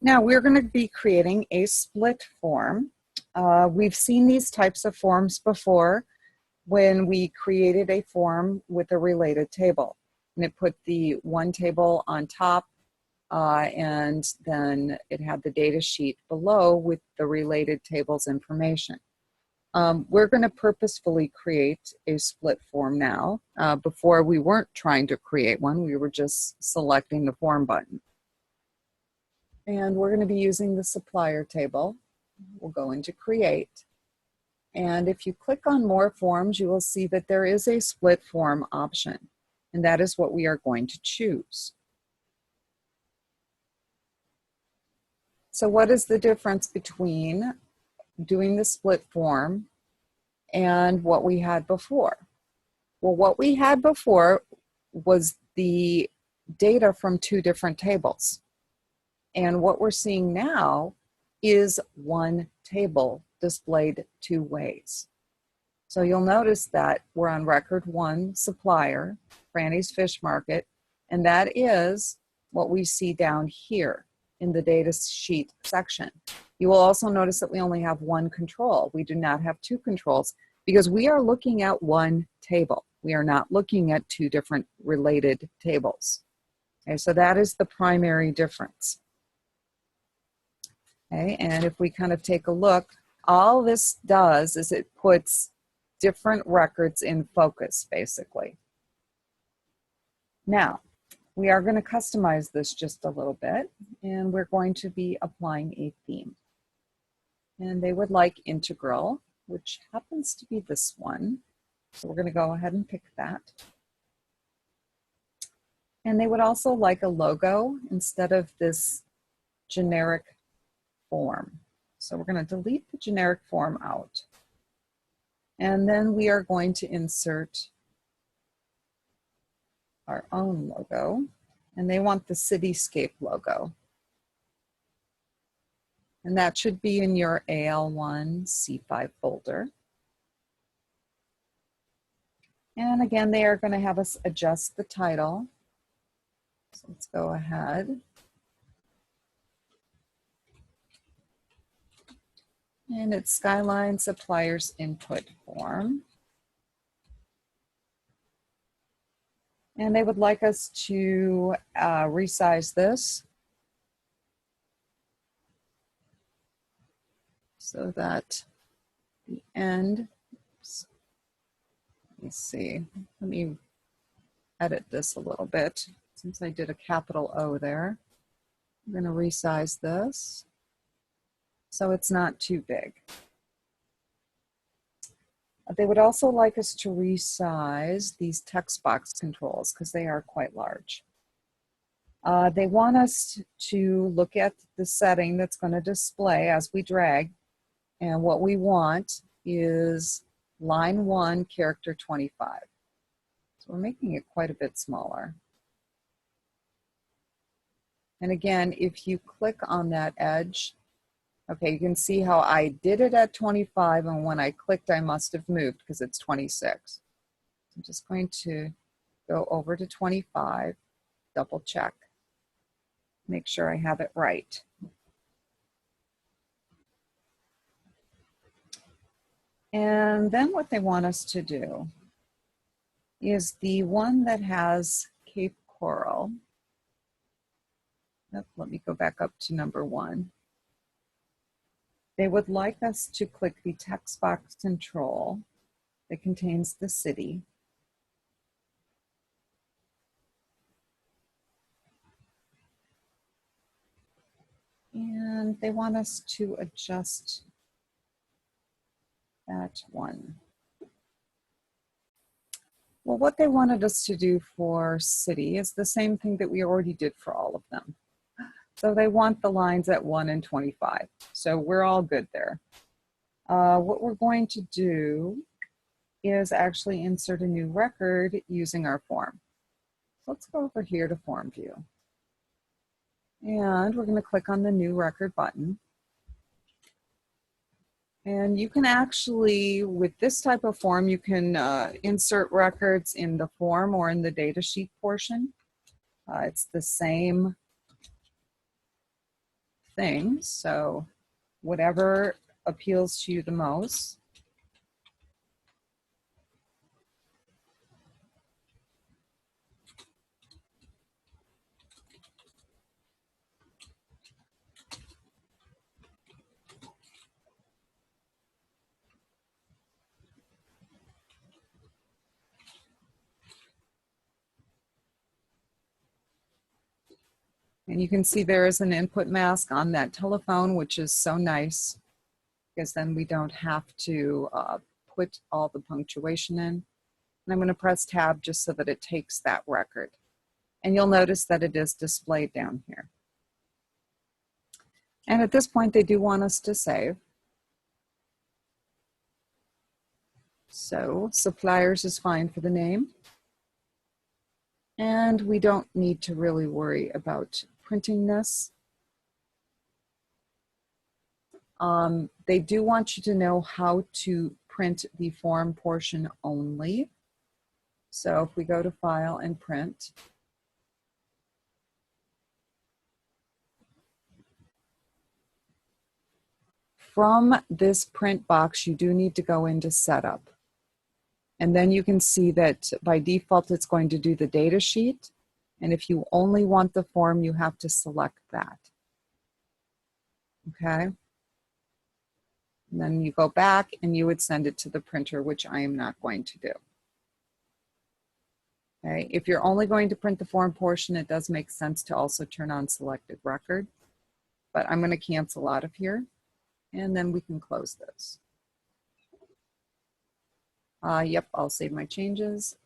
Now we're going to be creating a split form. We've seen these types of forms before when we created a form with a related table. And it put the one table on top and then it had the data sheet below with the related table's information. We're going to purposefully create a split form now. Before we weren't trying to create one, we were just selecting the form button. And we're going to be using the supplier table. We'll go into create. And if you click on more forms, you will see that there is a split form option. And that is what we are going to choose. So what is the difference between doing the split form and what we had before? Well, what we had before was the data from two different tables. And what we're seeing now is one table displayed two ways. So you'll notice that we're on record one supplier, Franny's Fish Market, and that is what we see down here in the data sheet section. You will also notice that we only have one control. We do not have two controls because we are looking at one table. We are not looking at two different related tables. Okay, so that is the primary difference. Okay, and if we kind of take a look, all this does is it puts different records in focus, basically. Now, we are going to customize this just a little bit, and we're going to be applying a theme. And they would like integral, which happens to be this one. So we're going to go ahead and pick that. And they would also like a logo instead of this generic form. So we're going to delete the generic form out. And then we are going to insert our own logo. And they want the Cityscape logo. And that should be in your AL1 C5 folder. And again, they are going to have us adjust the title. So let's go ahead. And it's Skyline Suppliers Input Form. And they would like us to resize this so that the end, oops, let me see, let me edit this a little bit since I did a capital O there. I'm going to resize this so it's not too big. They would also like us to resize these text box controls because they are quite large. They want us to look at the setting that's going to display as we drag, and what we want is line 1, character 25. So we're making it quite a bit smaller. And again, if you click on that edge, okay, you can see how I did it at 25, and when I clicked, I must have moved because it's 26. I'm just going to go over to 25, double check, make sure I have it right. And then what they want us to do is the one that has Cape Coral. Let me go back up to number 1. They would like us to click the text box control that contains the city. And they want us to adjust that one. Well, what they wanted us to do for city is the same thing that we already did for all of them. So they want the lines at 1 and 25. So we're all good there. What we're going to do is actually insert a new record using our form. So let's go over here to form view. And we're going to click on the new record button. And you can actually, with this type of form, you can insert records in the form or in the data sheet portion. It's the same things. So whatever appeals to you the most. And you can see there is an input mask on that telephone, which is so nice because then we don't have to put all the punctuation in. And I'm going to press tab just so that it takes that record. And you'll notice that it is displayed down here. And at this point, they do want us to save. So suppliers is fine for the name. And we don't need to really worry about printing this. They do want you to know how to print the form portion only. So if we go to File and Print, from this print box, you do need to go into Setup. And then you can see that by default, it's going to do the data sheet. And if you only want the form, you have to select that. Okay. And then you go back and you would send it to the printer, which I am not going to do. Okay. If you're only going to print the form portion, it does make sense to also turn on selected record. But I'm going to cancel out of here, and then we can close this. Yep, I'll save my changes.